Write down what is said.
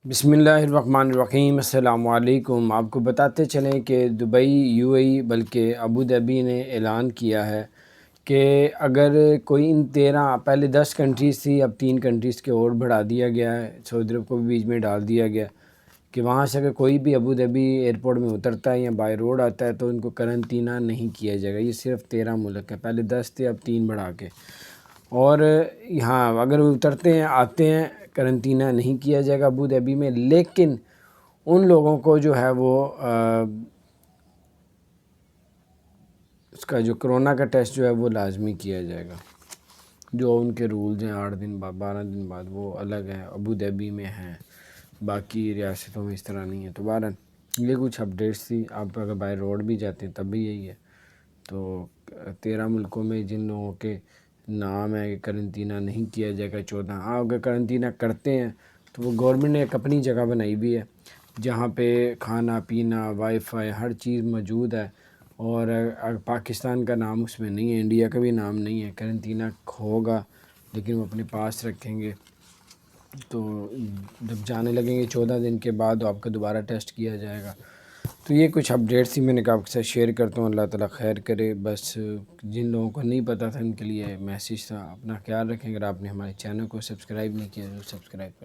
بسم اللہ الرحمن الرحیم۔ السلام علیکم۔ آپ کو بتاتے چلیں کہ دبئی بلکہ ابوظہبی نے اعلان کیا ہے کہ اگر کوئی ان 13 پہلے 10 کنٹریز تھی، اب 3 کنٹریز کے اور بڑھا دیا گیا ہے، سعودی عرب کو بھی بیچ میں ڈال دیا گیا کہ وہاں سے اگر کوئی بھی ابوظہبی ایئرپورٹ میں اترتا ہے یا بائی روڈ آتا ہے تو ان کو قرنطینہ نہیں کیا جائے گا۔ یہ صرف 13 ملک ہے، پہلے 10 تھے اب 3 بڑھا کے، اور یہاں اگر وہ اترتے ہیں آتے ہیں قرنطینہ نہیں کیا جائے گا ابوظہبی میں، لیکن ان لوگوں کو جو ہے وہ اس کا جو کرونا کا ٹیسٹ جو ہے وہ لازمی کیا جائے گا۔ جو ان کے رولز ہیں 8 دن بعد 12 دن بعد وہ الگ ہیں، ابوظہبی میں ہیں، باقی ریاستوں میں اس طرح نہیں ہے۔ تو بہرحال یہ کچھ اپڈیٹس تھی۔ آپ اگر بائی روڈ بھی جاتے ہیں تب بھی یہی ہے۔ تو 13 ملکوں میں جن لوگوں کے نام ہے کہ قرنطینہ نہیں کیا جائے گا 14، اگر قرنطینہ کرتے ہیں تو وہ گورنمنٹ نے ایک اپنی جگہ بنائی ہوئی ہے جہاں پہ کھانا پینا وائی فائی ہر چیز موجود ہے، اور پاکستان کا نام اس میں نہیں ہے، انڈیا کا بھی نام نہیں ہے۔ قرنطینہ ہوگا لیکن وہ اپنے پاس رکھیں گے، تو جب جانے لگیں گے 14 دن کے بعد آپ کا دوبارہ ٹیسٹ کیا جائے گا۔ تو یہ کچھ اپڈیٹس تھی، میں نے کہا آپ کے ساتھ شیئر کرتا ہوں۔ اللہ تعالیٰ خیر کرے۔ بس جن لوگوں کو نہیں پتہ تھا ان کے لیے میسیج تھا۔ اپنا خیال رکھیں۔ اگر آپ نے ہمارے چینل کو سبسکرائب نہیں کیا تو سبسکرائب کریں۔